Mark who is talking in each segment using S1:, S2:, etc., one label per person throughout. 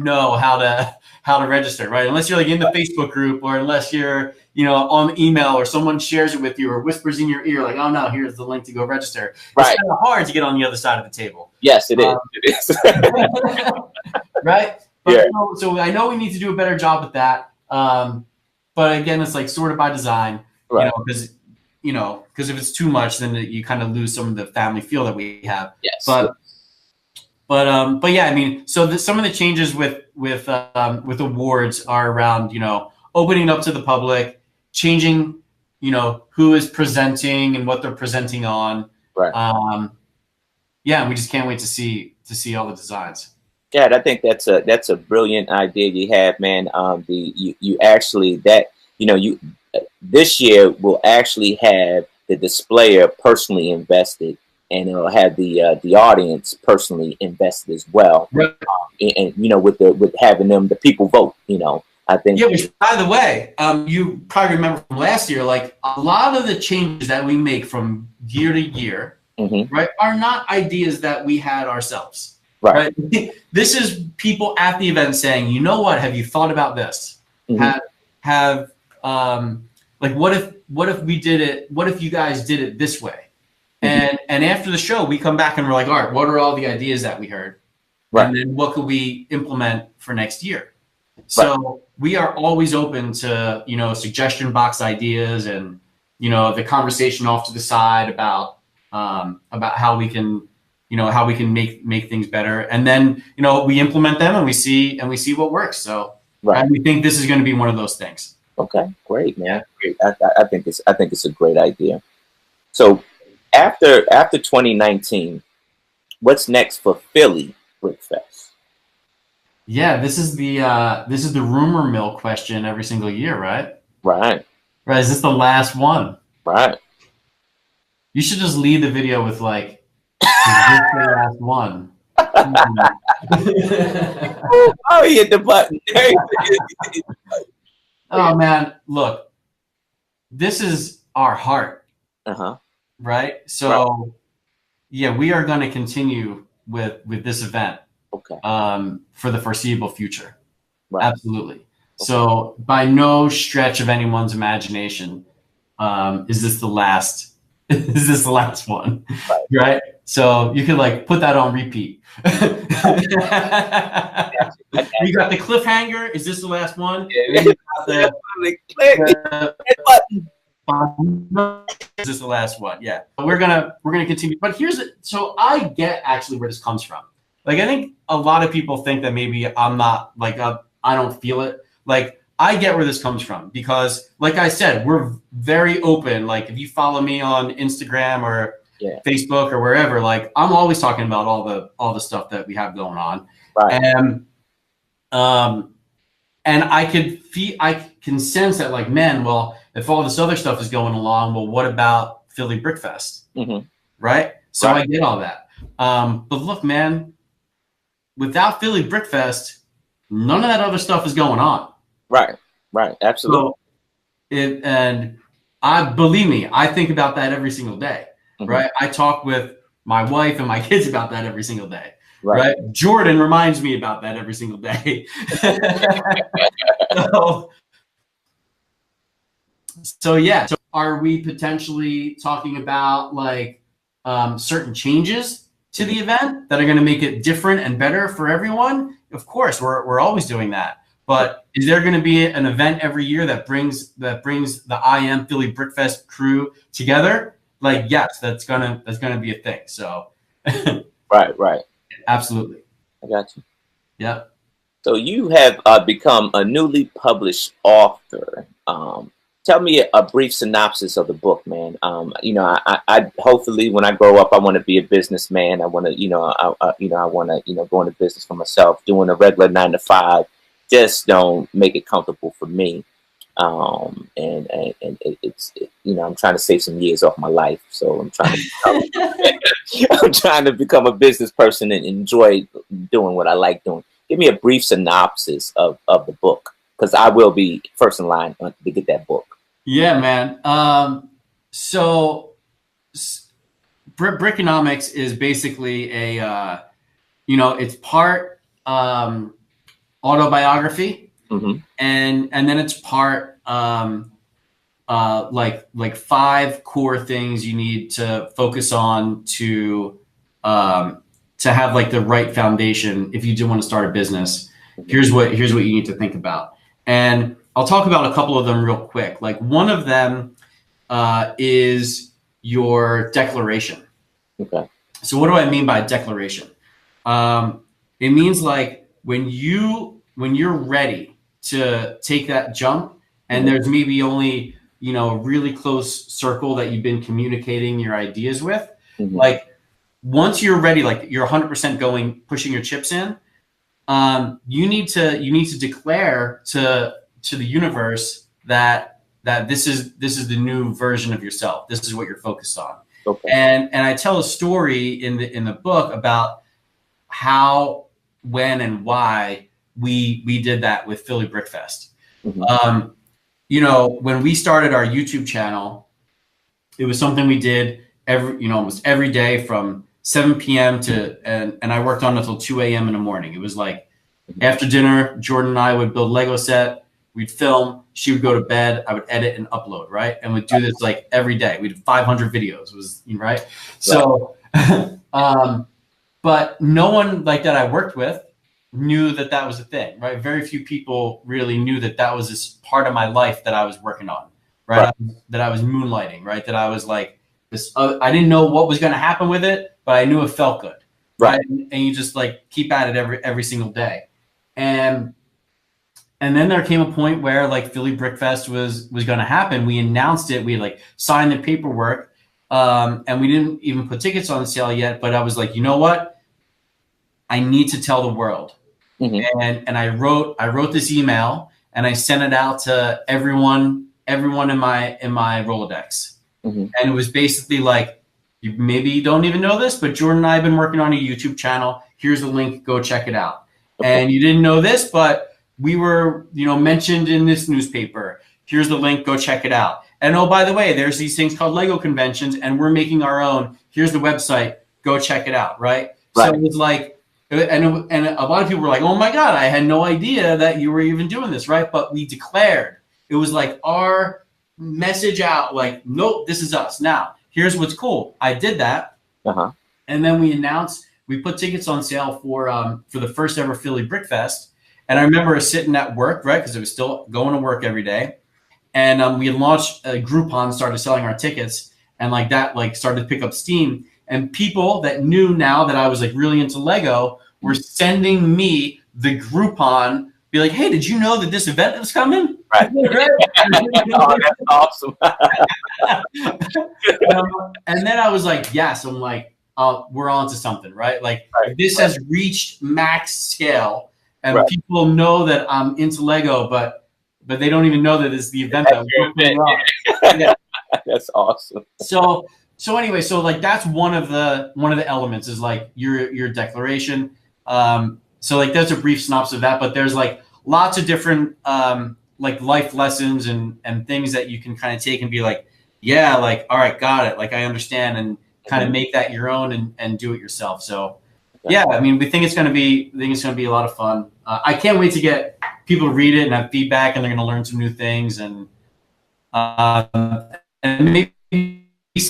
S1: know how to register, right? Unless you're like in the Facebook group, or unless you're, you know, on email, or someone shares it with you or whispers in your ear like, oh no, here's the link to go register.
S2: Right.
S1: It's kind of hard to get on the other side of the table.
S2: Yes, it is. It is.
S1: Right. But,
S2: Yeah.
S1: you know, so I know we need to do a better job with that. But again, it's like sort of by design,
S2: Right.
S1: you know, because if it's too much, then you kind of lose some of the family feel that we have.
S2: Yes.
S1: But yeah, I mean, so some of the changes with awards are around, you know, opening up to the public, changing, you know, who is presenting and what they're presenting on.
S2: Right.
S1: Yeah, and we just can't wait to see all the designs.
S2: Yeah, I think that's a brilliant idea you have, man. You actually this year will actually have the displayer personally invested, and it'll have the audience personally invested as well.
S1: Right.
S2: And you know, with having the people vote, you know, I think.
S1: Yeah, which, by the way, you probably remember from last year, like a lot of the changes that we make from year to year, right, are not ideas that we had ourselves. Right. This is people at the event saying, you know what, have you thought about this? Have like, what if we did it? What if you guys did it this way? And after the show, we come back and we're like, all right, what are all the ideas that we heard? Right. And then what could we implement for next year? So we are always open to, you know, suggestion box ideas, and, you know, the conversation off to the side about how we can, you know, how we can make things better. And then, you know, we implement them and we see what works. So and we think this is going to be one of those things.
S2: Okay, great, man. Great. I think it's a great idea. So after 2019, what's next for Philly Brickfest?
S1: Yeah, this is the rumor mill question every single year, right? Right. Is this the last one?
S2: Right.
S1: You should just lead the video with like, is this the last one?
S2: Oh, he hit the button.
S1: Oh man, look, this is our heart. Right. So yeah, we are going to continue with this event. Okay. For the foreseeable future. Absolutely. Okay. So by no stretch of anyone's imagination, is this the last? Is this the last one? Right. So you can like put that on repeat. You got the cliffhanger. Is this the last one? Yeah. Is this the last one? Yeah. We're gonna continue. But so I get actually where this comes from. Like, I think a lot of people think that maybe I'm not like, I don't feel it. Like, I get where this comes from, because like I said, we're very open. Like, if you follow me on Instagram or Facebook or wherever, like, I'm always talking about all the stuff that we have going on. And I can sense that, like, man, well, if all this other stuff is going along, well, what about Philly Brickfest? Right? So I get all that. But look, man, without Philly Brickfest, none of that other stuff is going on. Right. Absolutely. So and believe me, I think about that every single day. Right. I talk with my wife and my kids about that every single day. Right. Jordan reminds me about that every single day. So yeah. So are we potentially talking about like certain changes to the event that are going to make it different and better for everyone? Of course, we're always doing that. But is there going to be an event every year that brings the IM Philly Brickfest crew together? Like, yes, that's gonna be a thing. So right. Absolutely.
S2: I got you.
S1: Yeah.
S2: So you have become a newly published author. Tell me a brief synopsis of the book, man. You know, I hopefully when I grow up, I want to be a businessman. I want to, I want to, go into business for myself. Doing a regular 9-to-5 just don't make it comfortable for me. And it's I'm trying to save some years off my life, so I'm trying to become a business person and enjoy doing what I like doing. Give me a brief synopsis of the book, because I will be first in line to get that book.
S1: Yeah, man. So Brickonomics is basically it's part autobiography, and then it's part like 5 core things you need to focus on to have like the right foundation if you do want to start a business. Here's what you need to think about, and I'll talk about a couple of them real quick. Like one of them is your declaration. Okay. So what do I mean by declaration? It means like when you're ready to take that jump, and there's maybe only, you know, a really close circle that you've been communicating your ideas with. Like once you're ready, like you're 100% pushing your chips in, you need to declare to the universe that this is the new version of yourself. This is what you're focused on. Okay. And I tell a story in the book about how, when, and why we did that with Philly Brickfest. You know, when we started our YouTube channel, it was something we did almost every day from 7 p.m. and I worked on it until 2 a.m. in the morning. It was like after dinner, Jordan and I would build Lego set, we'd film, she would go to bed, I would edit and upload, right? And we'd do this like every day. We did 500 videos, right? So, but no one like that I worked with knew that was a thing, right? Very few people really knew that was this part of my life that I was working on, right? That I was moonlighting, right? That I was like this, I didn't know what was going to happen with it, but I knew it felt good, right? And you just like keep at it every single day. And then there came a point where like Philly Brickfest was going to happen. We announced it. We like signed the paperwork, and we didn't even put tickets on sale yet. But I was like, you know what? I need to tell the world. And I wrote this email and I sent it out to everyone in my Rolodex. And it was basically like, you maybe don't even know this, but Jordan and I have been working on a YouTube channel. Here's the link. Go check it out. And you didn't know this, but we were, you know, mentioned in this newspaper. Here's the link. Go check it out. And oh, by the way, there's these things called Lego conventions, and we're making our own. Here's the website. Go check it out. Right. So it was like, and a lot of people were like, oh my God, I had no idea that you were even doing this. Right. But we declared, it was like our message out, like, nope, this is us. Now, here's what's cool. I did that. And then we announced, we put tickets on sale for the first ever Philly Brickfest. And I remember sitting at work, right? Because I was still going to work every day. And we had launched Groupon, started selling our tickets, and like that, like started to pick up steam. And people that knew now that I was like really into Lego were sending me the Groupon, be like, hey, did you know that this event was coming? Right.
S2: Oh, that's awesome.
S1: And then I was like, yes, I'm like, we're on to something, right? Like this has reached max scale, and people know that I'm into Lego, but they don't even know that it's the event that we're putting on. Yeah.
S2: That's awesome.
S1: So anyway, so like that's one of the elements is like your declaration. So like that's a brief synopsis of that, but there's like lots of different like life lessons and things that you can kind of take and be like, yeah, like, all right, got it. Like I understand, and kind of make that your own and do it yourself. So yeah, I mean, we think it's going to be a lot of fun. I can't wait to get people to read it and have feedback, and they're going to learn some new things, and maybe,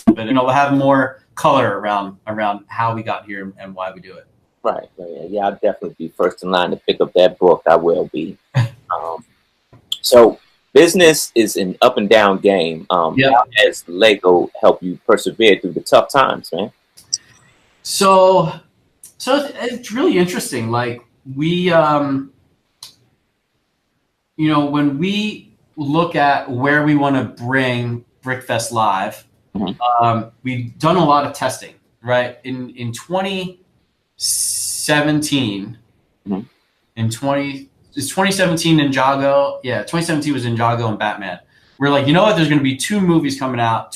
S1: but you know, we'll have more color around how we got here and why we do it.
S2: Right. Yeah, I'll definitely be first in line to pick up that book. I will be. So business is an up and down game. How has Lego helped you persevere through the tough times, man?
S1: So it's really interesting. Like we, you know, when we look at where we want to bring Brickfest live, we've done a lot of testing, right? In 2017, it's 2017 Ninjago. Yeah, 2017 was Ninjago and Batman. We're like, you know what? There's going to be two Lego movies coming out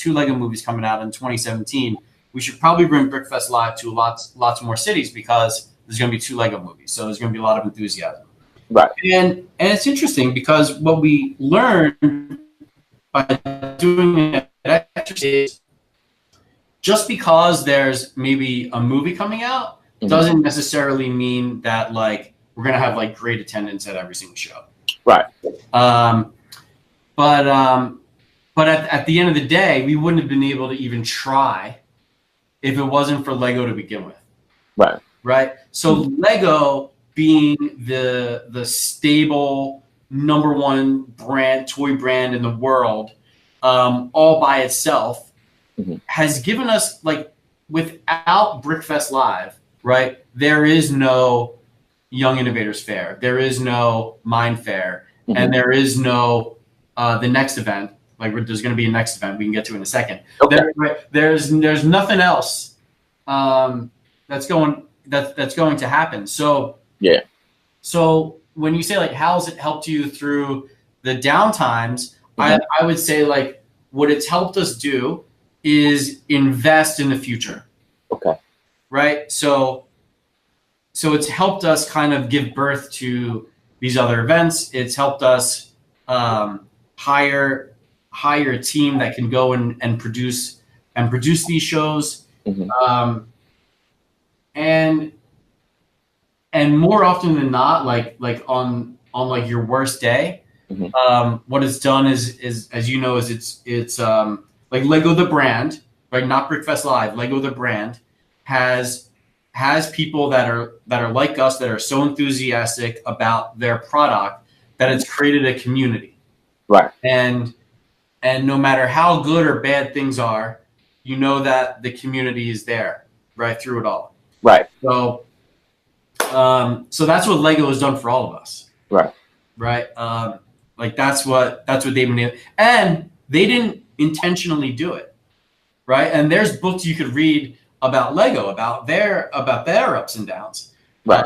S1: in 2017. We should probably bring Brickfest live to lots more cities because there's going to be two Lego movies. So there's going to be a lot of enthusiasm. Right. And it's interesting because what we learned by doing it is just because there's maybe a movie coming out doesn't necessarily mean that like we're going to have like great attendance at every single show.
S2: Right.
S1: But at the end of the day, we wouldn't have been able to even try if it wasn't for Lego to begin with.
S2: Right.
S1: Right. So Lego being the stable #1 toy brand in the world, all by itself, has given us, like, without Brickfest Live, right? There is no Young Innovators Fair, there is no Mind Fair, and there is no the next event. Like, there's going to be a next event we can get to in a second.
S2: Okay.
S1: There's nothing else that's going to happen. So
S2: yeah.
S1: So when you say, like, how's it helped you through the downtimes, I would say, like, what it's helped us do is invest in the future.
S2: Okay.
S1: Right. So it's helped us kind of give birth to these other events. It's helped us hire a team that can go and produce these shows. And more often than not, like on like your worst day, what it's done is as you know, is it's like Lego the brand, right? Not Brickfest Live. Lego the brand has people that are like us, that are so enthusiastic about their product that it's created a community.
S2: Right.
S1: And no matter how good or bad things are, you know that the community is there right through it all.
S2: Right.
S1: So that's what Lego has done for all of us.
S2: Right.
S1: Right. Like that's what they've been able, and they didn't intentionally do it. Right. And there's books you could read about Lego, about their ups and downs.
S2: Right.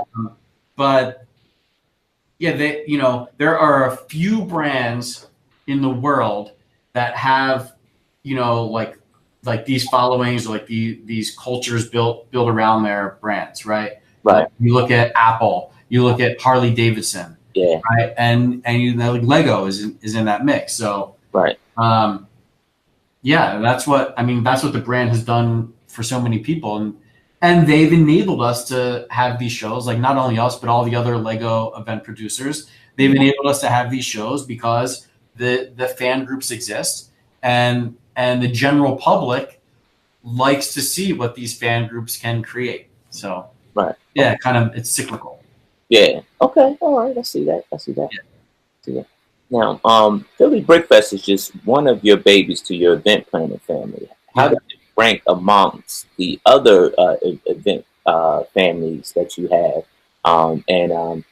S1: But yeah, there are a few brands in the world that have, like these followings, or like these cultures built around their brands. Right.
S2: Right.
S1: Like you look at Apple, you look at Harley Davidson.
S2: Yeah.
S1: Right. And like Lego is in that mix. So
S2: right.
S1: Yeah, that's what the brand has done for so many people, and they've enabled us to have these shows. Like, not only us, but all the other Lego event producers. They've enabled us to have these shows because the fan groups exist, and the general public likes to see what these fan groups can create. So
S2: right.
S1: Yeah, kind of, it's cyclical.
S2: Yeah. Okay. All right. I see that. Yeah. See that. Now, Philly Brickfest is just one of your babies to your event planning family. How does it rank amongst the other event families that you have? And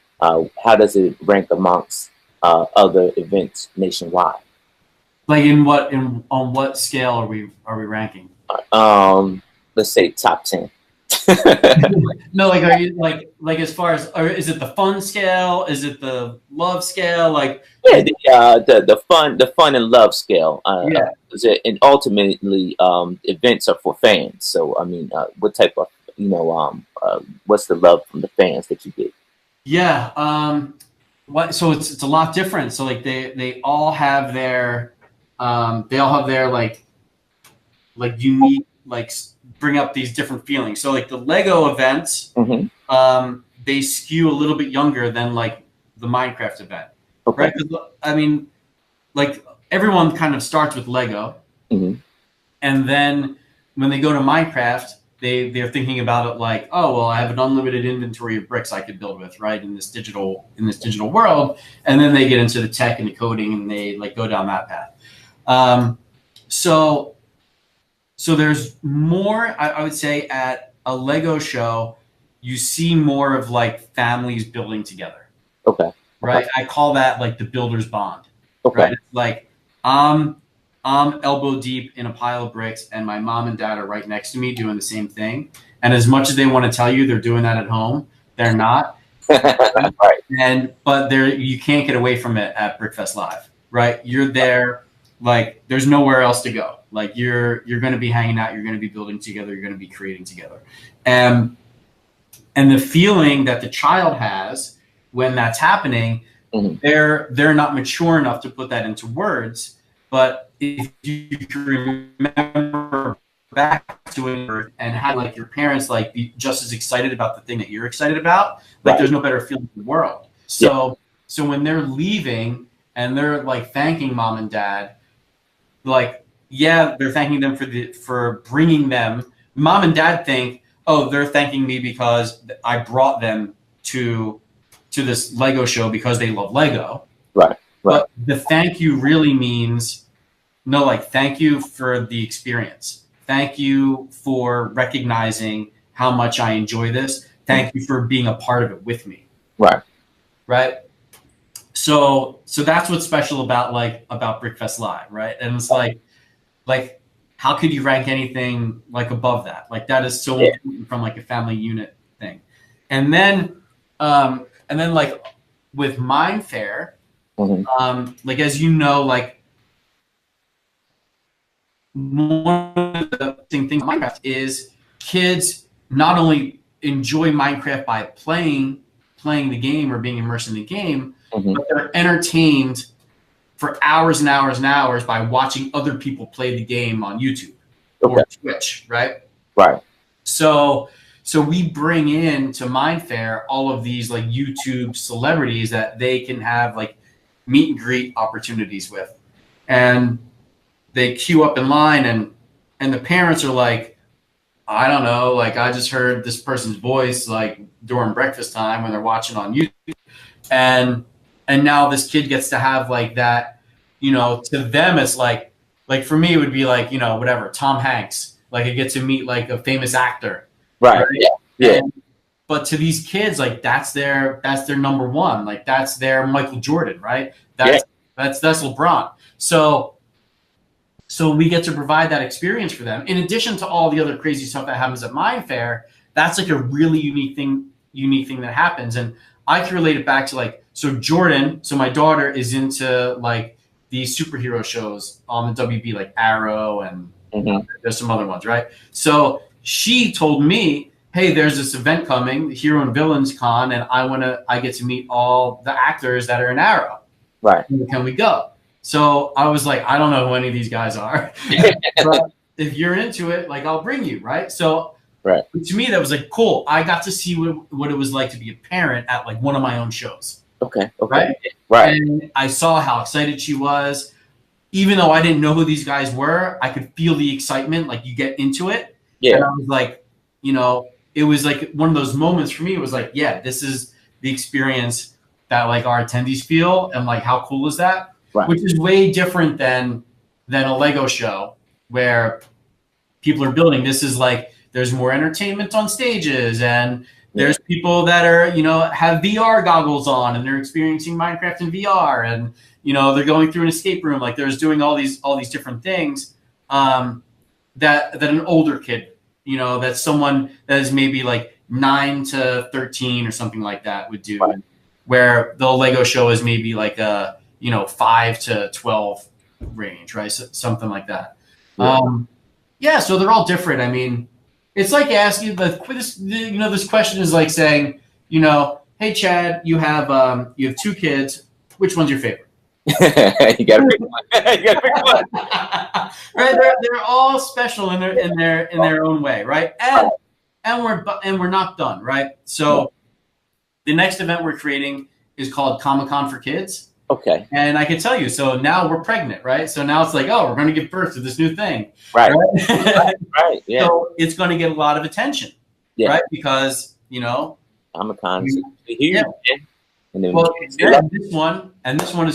S2: how does it rank amongst other events nationwide?
S1: Like on what scale are we ranking?
S2: Let's say top 10.
S1: No, like, are you like as far as, or is it the fun scale? Is it the love scale? Like,
S2: yeah, the fun and love scale.
S1: Yeah.
S2: And ultimately, events are for fans. So I mean, what type of what's the love from the fans that you get?
S1: Yeah. So it's a lot different. So like they all have their like unique, like, bring up these different feelings. So like the Lego events, they skew a little bit younger than like the Minecraft event.
S2: Okay.
S1: Right? 'Cause, I mean, like, everyone kind of starts with Lego, and then when they go to Minecraft, they're thinking about it like, oh well, I have an unlimited inventory of bricks I could build with, right, in this digital world, and then they get into the tech and the coding, and they like go down that path. So there's more, I would say, at a Lego show, you see more of like families building together.
S2: Okay.
S1: Right. I call that like the builder's bond.
S2: Okay.
S1: Right? It's like I'm elbow deep in a pile of bricks, and my mom and dad are right next to me doing the same thing. And as much as they want to tell you they're doing that at home, they're not.
S2: Right.
S1: But you can't get away from it at Brickfest Live. Right. You're there. Like, there's nowhere else to go. Like, you're going to be hanging out. You're going to be building together. You're going to be creating together. And the feeling that the child has when that's happening, they're not mature enough to put that into words. But if you can remember back to it and have like your parents like be just as excited about the thing that you're excited about, like there's no better feeling in the world. So so when they're leaving and they're like thanking mom and dad, like they're thanking them for bringing them. Mom and dad think, oh, they're thanking me because I brought them to this Lego show because they love Lego.
S2: Right.
S1: But the thank you really means no, like thank you for the experience. Thank you for recognizing how much I enjoy this. Thank you for being a part of it with me.
S2: Right.
S1: Right. So that's what's special about Brickfest Live, right? And it's like how could you rank anything like above that? Like that is so important from like a family unit thing. And then like with Mind Fair, like as you know, like one of the things in Minecraft is kids not only enjoy Minecraft by playing the game or being immersed in the game, but they're entertained for hours and hours and hours by watching other people play the game on YouTube or Twitch, right?
S2: Right.
S1: So we bring in to Mind Fair all of these like YouTube celebrities that they can have like meet and greet opportunities with, and they queue up in line, and the parents are like, I don't know, like I just heard this person's voice like during breakfast time when they're watching on YouTube, and now this kid gets to have like that, you know, to them it's like for me it would be like, you know, whatever, Tom Hanks, like I get to meet like a famous actor,
S2: right? Yeah.
S1: But to these kids, like that's their number one, like that's their Michael Jordan, right? That's LeBron. So we get to provide that experience for them. In addition to all the other crazy stuff that happens at Mind Fair, that's like a really unique thing that happens. And I can relate it back to like, so Jordan, so my daughter is into like these superhero shows on the WB, like Arrow, and there's some other ones, right? So she told me, hey, there's this event coming, Hero and Villains Con, and I get to meet all the actors that are in Arrow.
S2: Right.
S1: Can we go? So I was like, I don't know who any of these guys are, but if you're into it, like I'll bring you, right? So to me, that was like, cool. I got to see what it was like to be a parent at like one of my own shows.
S2: Okay.
S1: Right. And I saw how excited she was. Even though I didn't know who these guys were, I could feel the excitement. Like you get into it. Yeah. And I was like, you know, it was like one of those moments for me. It was like, yeah, this is the experience that like our attendees feel, and like how cool is that? Right. Which is way different than a Lego show where people are building. This is like there's more entertainment on stages, and there's people that are, you know, have VR goggles on and they're experiencing Minecraft in VR, and you know they're going through an escape room. Like there's doing all these different things that an older kid, you know, that someone that is maybe like 9 to 13 or something like that would do, where the Lego show is maybe like a, you know, 5 to 12 range, right? So, something like that. So they're all different. I mean, it's like asking this question is like saying, you know, hey Chad, you have 2 kids. Which one's your favorite?
S2: You gotta pick one. You gotta pick one.
S1: Right? They're all special in their own way, right? And we're not done, right? So the next event we're creating is called Comic-Con for Kids.
S2: Okay.
S1: And I can tell you, so now we're pregnant, right? So now it's like, oh, we're going to give birth to this new thing.
S2: Right. Right. Yeah.
S1: So it's going to get a lot of attention, right? Because, you know,
S2: Comic-Con is huge. Yeah. And then
S1: this one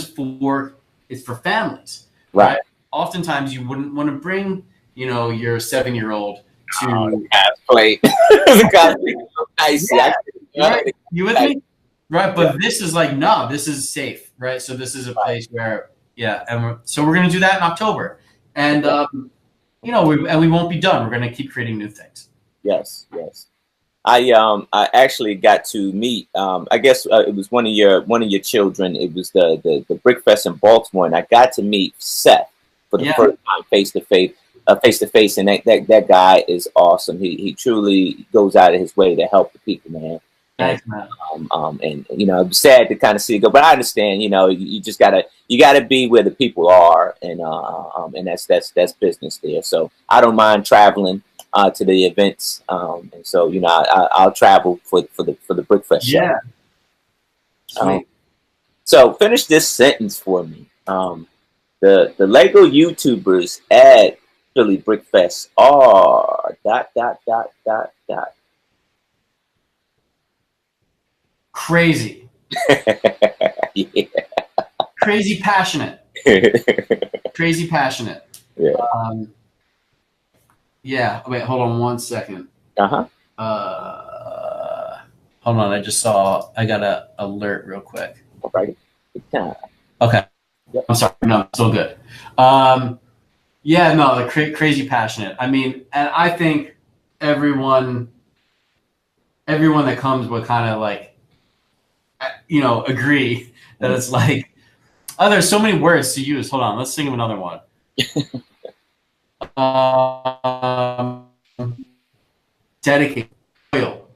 S1: is for families,
S2: right?
S1: Oftentimes you wouldn't want to bring, you know, your 7-year-old to
S2: cosplay. Nice.
S1: Right? You with me? Right, but this is like, no, this is safe, right? So this is a place where, so we're going to do that in October, and you know, we won't be done. We're going to keep creating new things.
S2: Yes. I actually got to meet. I guess it was one of your children. It was the Brickfest in Baltimore, and I got to meet Seth for the first time face to face, and that guy is awesome. He truly goes out of his way to help the people, man.
S1: Thanks, man.
S2: And you know, it's sad to kind of see it go, but I understand. You know, you just gotta be where the people are, and that's business there. So I don't mind traveling to the events, and so you know, I'll travel for the Brickfest show.
S1: Yeah. Sweet.
S2: So finish this sentence for me. The Lego YouTubers at Philly Brickfest are ...
S1: Crazy.
S2: Yeah.
S1: Crazy passionate. Crazy passionate.
S2: Yeah.
S1: Yeah. Wait, hold on one second.
S2: Uh-huh.
S1: Hold on. I got an alert real quick.
S2: All right.
S1: Okay.
S2: Yep.
S1: I'm sorry. No, still good. Yeah, no, like crazy passionate. I mean, and I think everyone that comes would kind of like, you know, agree that it's like, oh, there's so many words to use. Hold on, let's think of another one. Dedicated, loyal.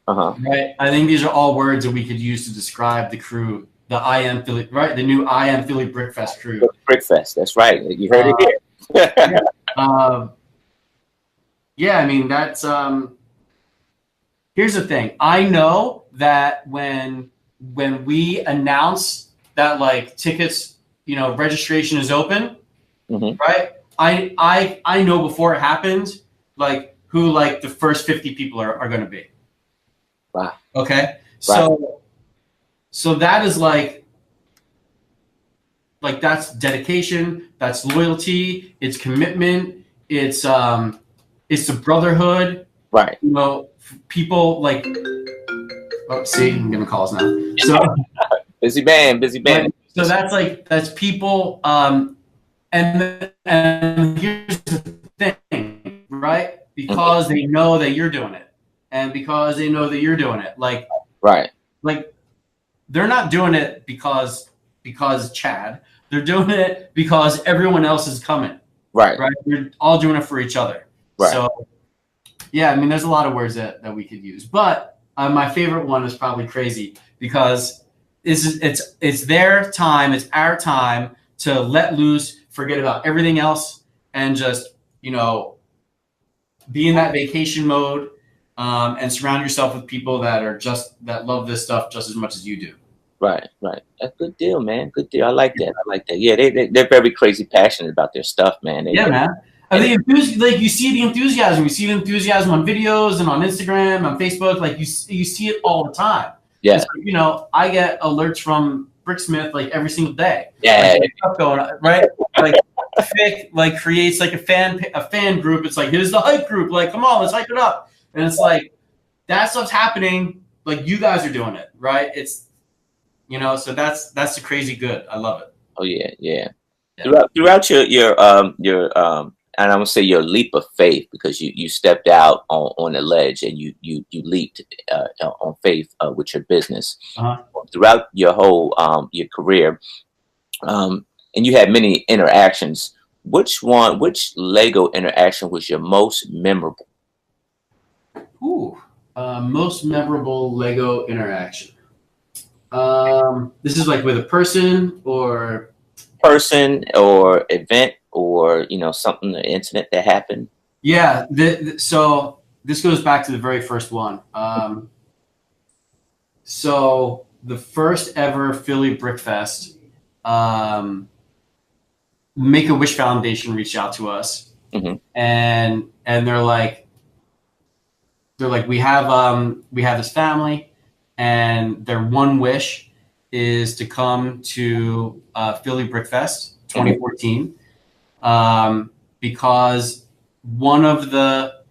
S1: Right. I think these are all words that we could use to describe the crew, the Philly, right? The new Philly Brickfest crew.
S2: Brickfest. That's right. You heard it here.
S1: Yeah, I mean, that's here's the thing. I know that when we announce that like tickets, you know, registration is open, right? I know before it happens, like who like the first 50 people are going to be.
S2: Wow.
S1: Okay. So that is like that's dedication, that's loyalty, it's commitment, it's the brotherhood. Right. You know, people like, oh, see, I'm getting calls now. So
S2: busy man.
S1: So that's people. And here's the thing, right? Because they know that you're doing it, and because they know that you're doing it, like they're not doing it because Chad. They're doing it because everyone else is coming. Right. We're all doing it for each other. Right. So, yeah, I mean, there's a lot of words that we could use, but my favorite one is probably crazy because it's their time, it's our time to let loose, forget about everything else, and just, you know, be in that vacation mode, and surround yourself with people that love this stuff just as much as you do.
S2: Right. That's a good deal, man. Good deal. I like that. Yeah, they're very crazy passionate about their stuff, man.
S1: Man. I think like you see the enthusiasm. You see the enthusiasm on videos and on Instagram, on Facebook. Like you see it all the time. Yeah. Like, you know, I get alerts from Bricksmith like every single day. Yeah. Like, stuff going on, right? Like Fick like creates like a fan group. It's like, here's the hype group. Like, come on, let's hype it up. And it's like that stuff's happening. Like you guys are doing it, right? It's, you know, so that's the crazy good. I love it.
S2: Oh yeah. Throughout your and I'm gonna say your leap of faith, because you stepped out on the ledge and you leaped on faith with your business. Throughout your whole your career, and you had many interactions. Which Lego interaction was your most memorable?
S1: Most memorable Lego interaction. This is like with a person or
S2: event, or, you know, something, an incident that happened.
S1: Yeah. So this goes back to the very first one. So the first ever Philly Brickfest, Make-A-Wish Foundation reached out to us, and they're like, we have this family, and their one wish is to come to Philly Brickfest 2014, because one of the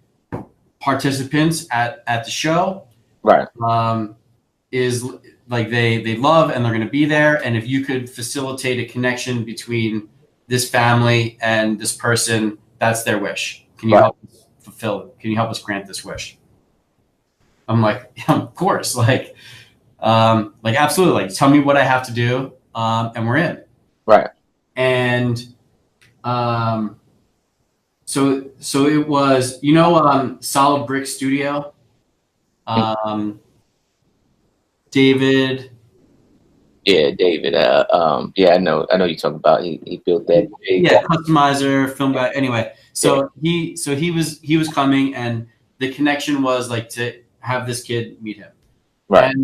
S1: participants at the show, is like they love and they're going to be there, and if you could facilitate a connection between this family and this person, that's their wish. Can you help us fulfill? Can you help us grant this wish? I'm like, yeah, of course, like absolutely, like tell me what I have to do, and we're in. Right. And so it was, you know, Solid Brick Studio. David.
S2: Yeah, David. Yeah, I know you talking about. He built that.
S1: Yeah, customizer, film guy. Anyway, so he was coming, and the connection was like to have this kid meet him,
S2: right?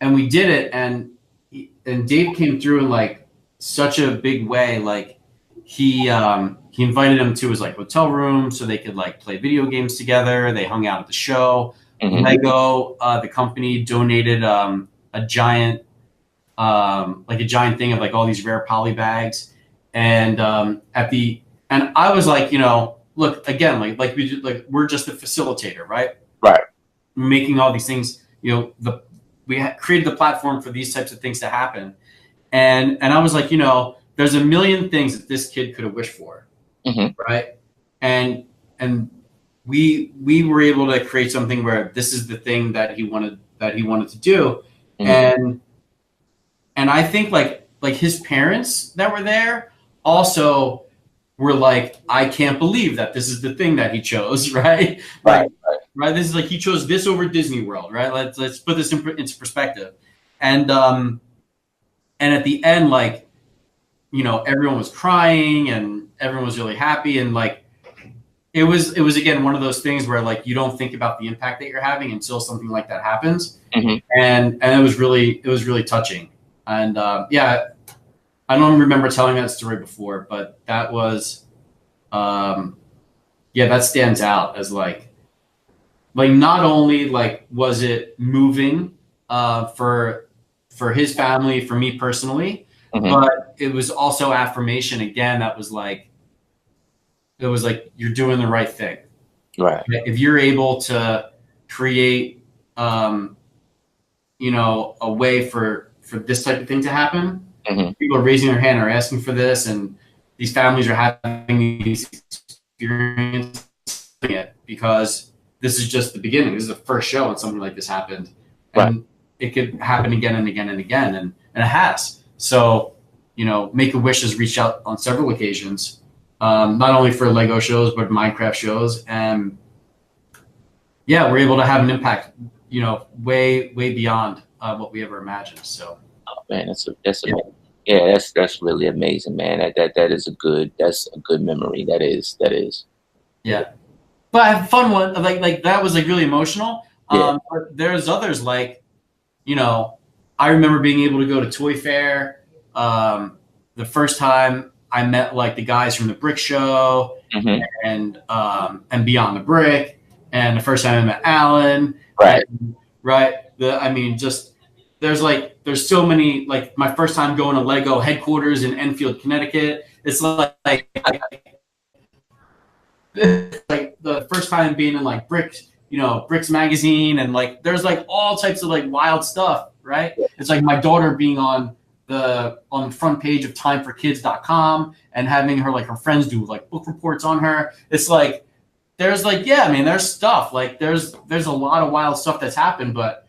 S1: And we did it, and Dave came through in like such a big way. Like he invited him to his like hotel room so they could like play video games together. They hung out at the show. Lego, the company donated a giant like a giant thing of like all these rare poly bags, and and I was like, look again, like we're just a facilitator, right?
S2: Right.
S1: Making all these things, we created the platform for these types of things to happen, and I was like, there's a million things that this kid could have wished for, right? And we were able to create something where this is the thing that he wanted to do, and I think like his parents that were there also were like, I can't believe that this is the thing that he chose, right? Right. This is like he chose this over Disney World, right? Let's put this into perspective, and at the end, like everyone was crying and everyone was really happy, and like it was again one of those things where like you don't think about the impact that you're having until something like that happens, and it was really touching. And yeah, I don't remember telling that story before, but that was, that stands out as like not only like was it moving for his family, for me personally, but it was also affirmation again. That was like, it was like you're doing the right thing, right? If you're able to create, a way for this type of thing to happen, people are raising their hand, are asking for this, and these families are having these experiences because this is just the beginning. This is the first show and something like this happened, and it could happen again and again and again, and it has. So, Make-A-Wish has reached out on several occasions, not only for Lego shows but Minecraft shows, and yeah, we're able to have an impact, way beyond what we ever imagined. So,
S2: oh man, that's really amazing, man. That is a good memory. That is.
S1: Yeah, but I have a fun one. Like that was like really emotional. But there's others like, I remember being able to go to Toy Fair. The first time I met like the guys from the Brick Show and Beyond the Brick, and the first time I met Alan. There's so many, like my first time going to Lego headquarters in Enfield, Connecticut. It's like the first time being in like Bricks, Bricks magazine, and like there's like all types of like wild stuff, right? It's like my daughter being on the front page of timeforkids.com and having her like her friends do like book reports on her. It's like there's like, there's stuff, like there's a lot of wild stuff that's happened, but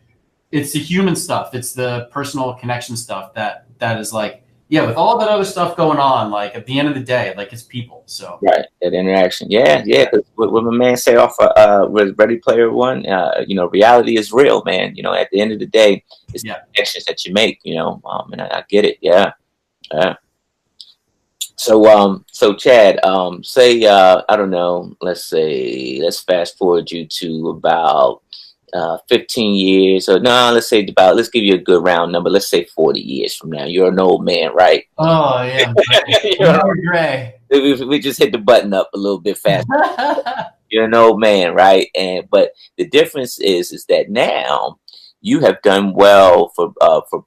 S1: it's the human stuff, it's the personal connection stuff that is like, with all that other stuff going on, like at the end of the day, like it's people. So
S2: that interaction, because what my man say off with Ready Player One, reality is real, man. At the end of the day, it's the connections that you make, and I get it. So Chad, say I don't know, let's fast forward you to about 15 years, or no, let's give you a good round number. Let's say 40 years from now. You're an old man, right?
S1: Oh yeah, you're gray.
S2: We just hit the button up a little bit faster. You're an old man, right? But the difference is that now you have done well for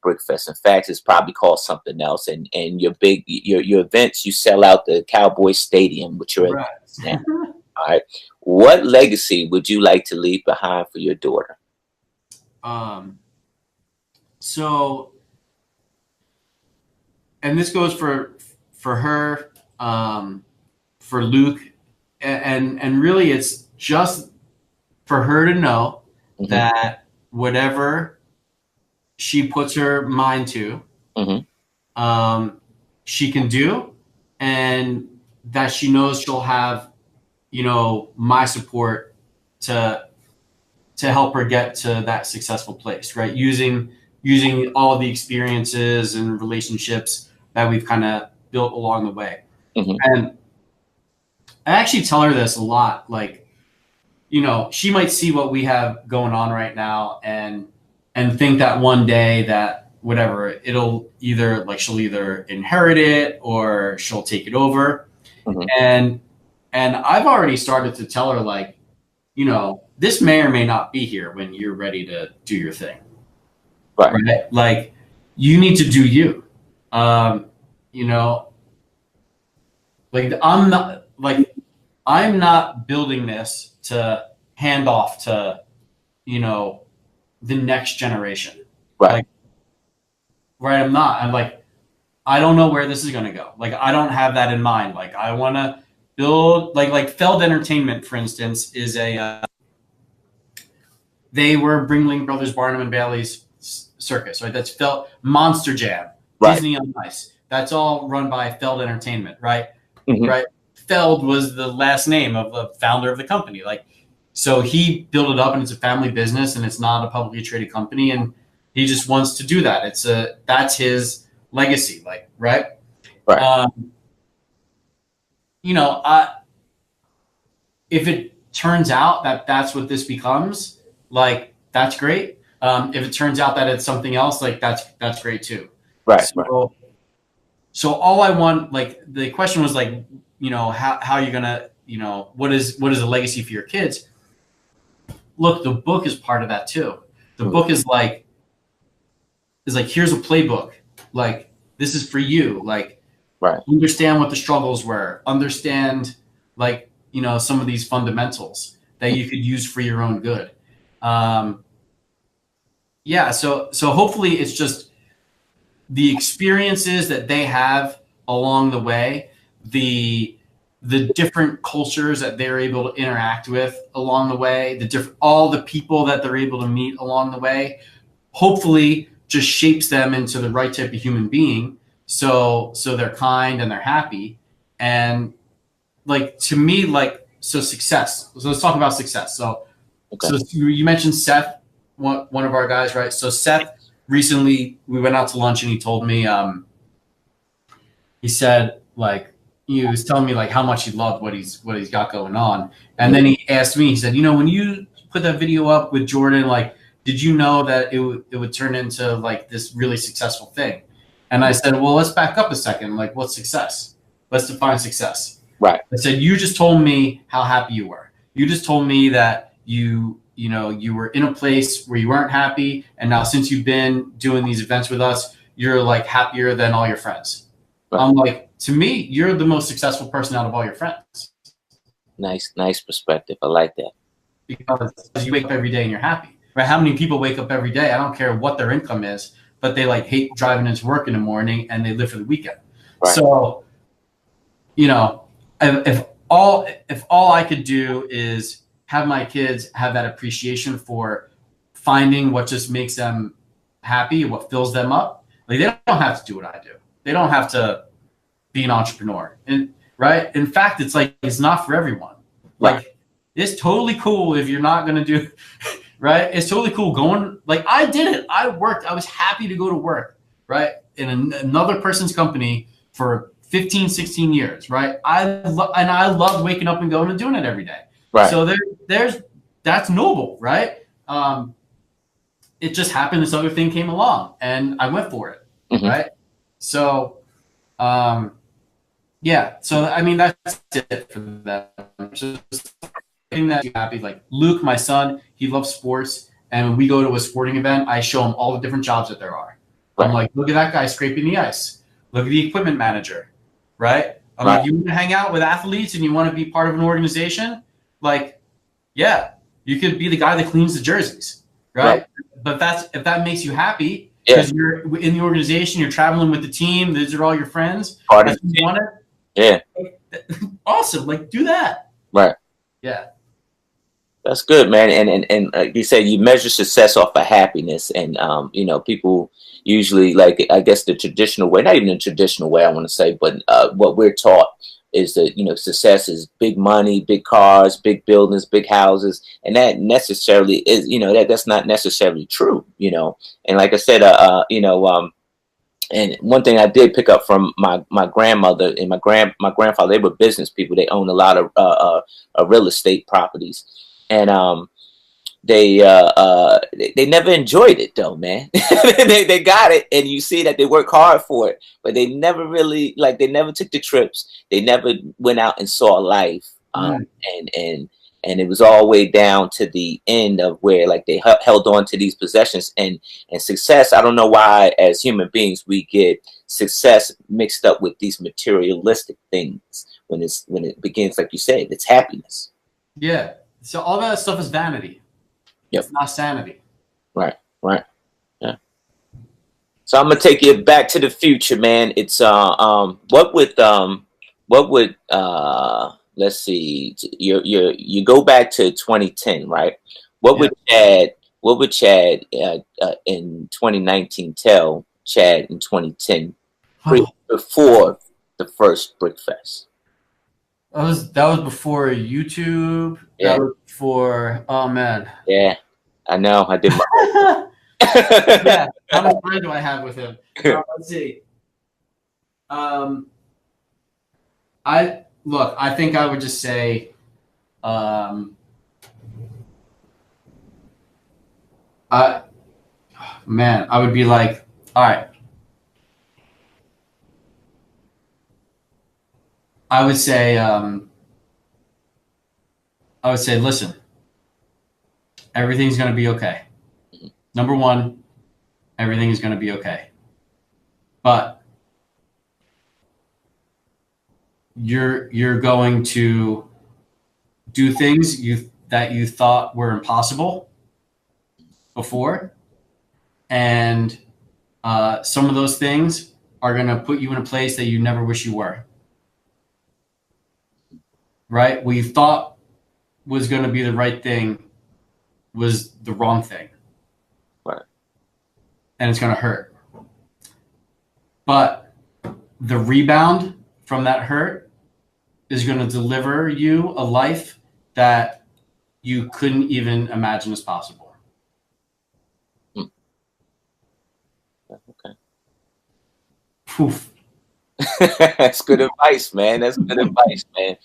S2: Brickfest. In fact, it's probably called something else. And your events, you sell out the Cowboy Stadium with your events now. All right. What legacy would you like to leave behind for your daughter?
S1: So, and this goes for her, for Luke, and really it's just for her to know that whatever she puts her mind to, she can do, and that she knows she'll have, my support to to help her get to that successful place, right? Using all the experiences and relationships that we've kind of built along the way. And I actually tell her this a lot, like, you know, she might see what we have going on right now and think that one day that whatever, it'll either like she'll either inherit it or she'll take it over. And I've already started to tell her, like, you know, this may or may not be here when you're ready to do your thing. Right? Like, you need to do you. You know, like I'm not building this to hand off to, you know, the next generation. Like, right. I'm not. I'm like, I don't know where this is going to go. Like, I don't have that in mind. Like, I want to build like Feld Entertainment, for instance, is they were Ringling Brothers Barnum and Bailey's circus, right? That's Feld. Monster Jam, Disney on Ice. That's all run by Feld Entertainment, right? Right. Feld was the last name of the founder of the company. Like, so he built it up, and it's a family business, and it's not a publicly traded company, and he just wants to do that. That's his legacy, like, right? You know, if it turns out that that's what this becomes, like, that's great. If it turns out that it's something else, like, that's great too. So all I want, like, the question was, like, you know, how are you gonna, you know, what is a legacy for your kids? Look, the book is part of that too. The book is like, here's a playbook. Like, this is for you. Like, understand what the struggles were. Understand, like, you know, some of these fundamentals that you could use for your own good. Yeah. So hopefully it's just the experiences that they have along the way, the different cultures that they're able to interact with along the way, all the people that they're able to meet along the way, hopefully just shapes them into the right type of human being. So they're kind and they're happy. And, like, to me, like, so success. So let's talk about success. So you mentioned Seth, one of our guys, right? So Seth, recently we went out to lunch and he told me, he said, like, he was telling me, like, how much he loved what he's got going on. And then he asked me, he said, you know, when you put that video up with Jordan, like, did you know that it would turn into, like, this really successful thing? And I said, well, let's back up a second. Like, what's success? Let's define success. I said, you just told me how happy you were. You just told me that you were in a place where you weren't happy. And now, since you've been doing these events with us, you're, like, happier than all your friends. I'm like, to me, you're the most successful person out of all your friends.
S2: Nice perspective. I like that.
S1: Because you wake up every day and you're happy, right? How many people wake up every day? I don't care what their income is, but they, like, hate driving into work in the morning and they live for the weekend. So, you know, if all I could do is have my kids have that appreciation for finding what just makes them happy, what fills them up, like, they don't have to do what I do. They don't have to be an entrepreneur. And right. In fact, it's like, it's not for everyone. Like, it's totally cool if you're not going to do, right. It's totally cool going, like, I did it. I worked. I was happy to go to work, right, in another person's company for 15, 16 years. Right. I loved waking up and going and doing it every day. So that's noble. Right. It just happened. This other thing came along and I went for it. Right. So, yeah. So, I mean, that's it for them. Just getting that happy. Like, Luke, my son, he loves sports. And when we go to a sporting event, I show him all the different jobs that there are. I'm like, look at that guy scraping the ice. Look at the equipment manager. Right. I'm like, you want to hang out with athletes and you want to be part of an organization? Like, yeah, you could be the guy that cleans the jerseys. Right. But if that makes you happy, because you're in the organization, you're traveling with the team, these are all your friends. That's what you want it? Awesome. Like, do that. Yeah.
S2: That's good, man. And you said you measure success off of happiness. And, you know, people usually, like, I guess the traditional way, not even the traditional way I want to say, but what we're taught is the, you know, success is big money, big cars, big buildings, big houses, and that necessarily is, you know, that's not necessarily true, you know. And like I said, you know, and one thing I did pick up from my grandmother and my grandfather, they were business people. They owned a lot of real estate properties, and they never enjoyed it though, man. they got it, and you see that they work hard for it, but they never really, like, they never took the trips. They never went out and saw life, and it was all the way down to the end of where, like, they held on to these possessions and success. I don't know why, as human beings, we get success mixed up with these materialistic things when it begins, like you said, it's happiness.
S1: Yeah. So all that stuff is vanity.
S2: Yep.
S1: It's not sanity.
S2: Right. Yeah. So I'm gonna take you back to the future, man. It's what would let's see, you go back to 2010, right? What would Chad in 2019 tell Chad in 2010 before the first Brickfest?
S1: That was before YouTube.
S2: Yeah.
S1: That was before, oh man.
S2: Yeah, I know. I did
S1: my yeah. How much time do I have with him? Let's see. I think I would just say, man, I would be like, all right. I would say, listen, everything's going to be okay. Number one, everything is going to be okay. But you're going to do things that you thought were impossible before, and some of those things are going to put you in a place that you never wish you were. Right? What you thought was going to be the right thing was the wrong thing.
S2: Right.
S1: And it's going to hurt. But the rebound from that hurt is going to deliver you a life that you couldn't even imagine as possible.
S2: Okay.
S1: Poof.
S2: That's good advice, man. That's good advice, man.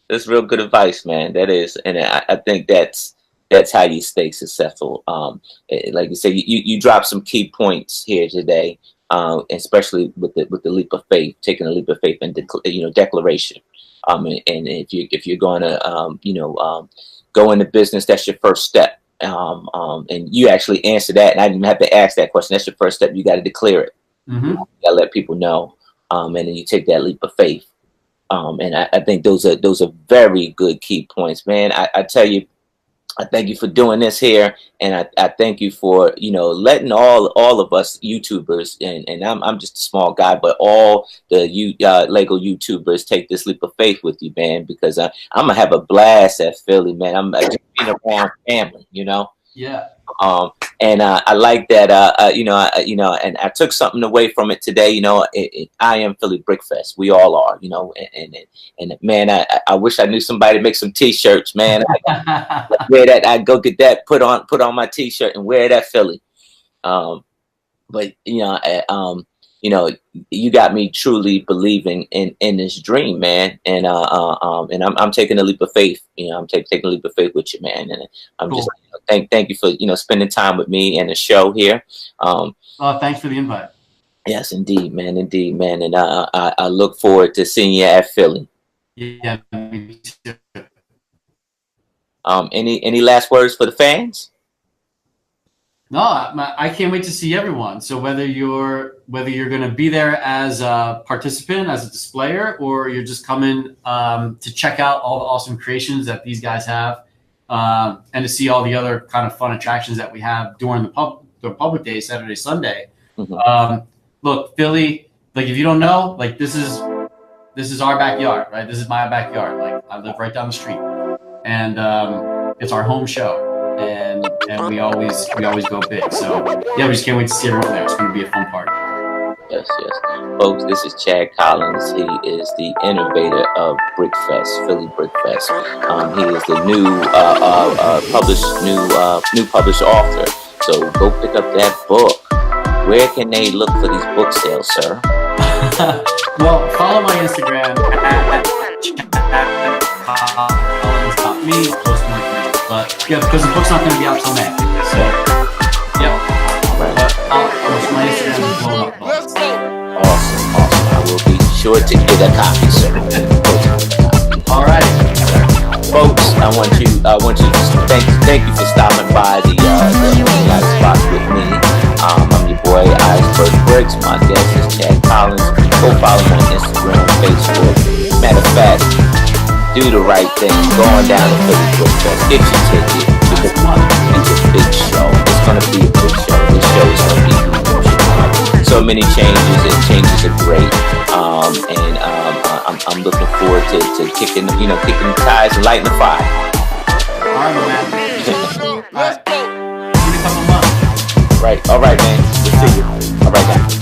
S2: That's real good advice, man. That is, and I think that's how you stay successful. Like you said, you dropped some key points here today, especially with the leap of faith, taking a leap of faith and declaration. And if you're going to go into business, that's your first step. And you actually answered that, and I didn't have to ask that question. That's your first step. You got to declare it.
S1: Mm-hmm.
S2: You got to let people know, and then you take that leap of faith. And I think those are very good key points, man. I tell you, I thank you for doing this here, and I thank you for letting all of us YouTubers, and I'm just a small guy, but all the Lego YouTubers take this leap of faith with you, man, because I'm gonna have a blast at Philly, man. I'm just being around family,
S1: Yeah.
S2: And I like that, and I took something away from it today. I am Philly Brickfest. We all are, and man, I wish I knew somebody to make some T-shirts, man. I wear that. I go get that, put on my T-shirt and wear that Philly. But you got me truly believing in this dream, man. And I'm taking a leap of faith. I'm taking a leap of faith with you, man. And I'm cool. Just thank you for spending time with me and the show here.
S1: Thanks for the invite.
S2: Yes, indeed, man. And I look forward to seeing you at Philly.
S1: Yeah, me too.
S2: Any last words for the fans?
S1: No, I can't wait to see everyone. So whether you're going to be there as a participant, as a displayer, or you're just coming to check out all the awesome creations that these guys have, and to see all the other kind of fun attractions that we have during the public day, Saturday, Sunday. Mm-hmm. Look, Philly, like if you don't know, like this is our backyard, right? This is my backyard. Like I live right down the street, and it's our home show. And we always go big. So yeah, we just can't wait to see everyone there. It's going to be a fun party.
S2: Yes, yes. Folks, this is Chad Collins. He is the innovator of Brickfest, Philly Brickfest. He is the new published author. So go pick up that book. Where can they look for these book sales, sir?
S1: Well, follow my Instagram at Collins.me. Post more information. But yeah, because the book's not going to be out till May. So, yep.
S2: Right.
S1: But my Instagram is blown up.
S2: Awesome. I will be sure to get a copy, sir.
S1: All right.
S2: Folks, I want you to thank you for stopping by the spot with me. I'm your boy Iceberg Bricks. My guest is Chad Collins. Go follow me on Instagram, Facebook. Matter of fact, do the right thing. Go on down to Philly Brickfest. Get your ticket because it's a big show. It's gonna be a big show. This show is gonna be huge. So many changes, and changes are great. I'm looking forward to kicking the ties and lighting the fire.
S1: All right, man. All right. Give me a couple months.
S2: Right. All right, man. We'll see you. All right, guys.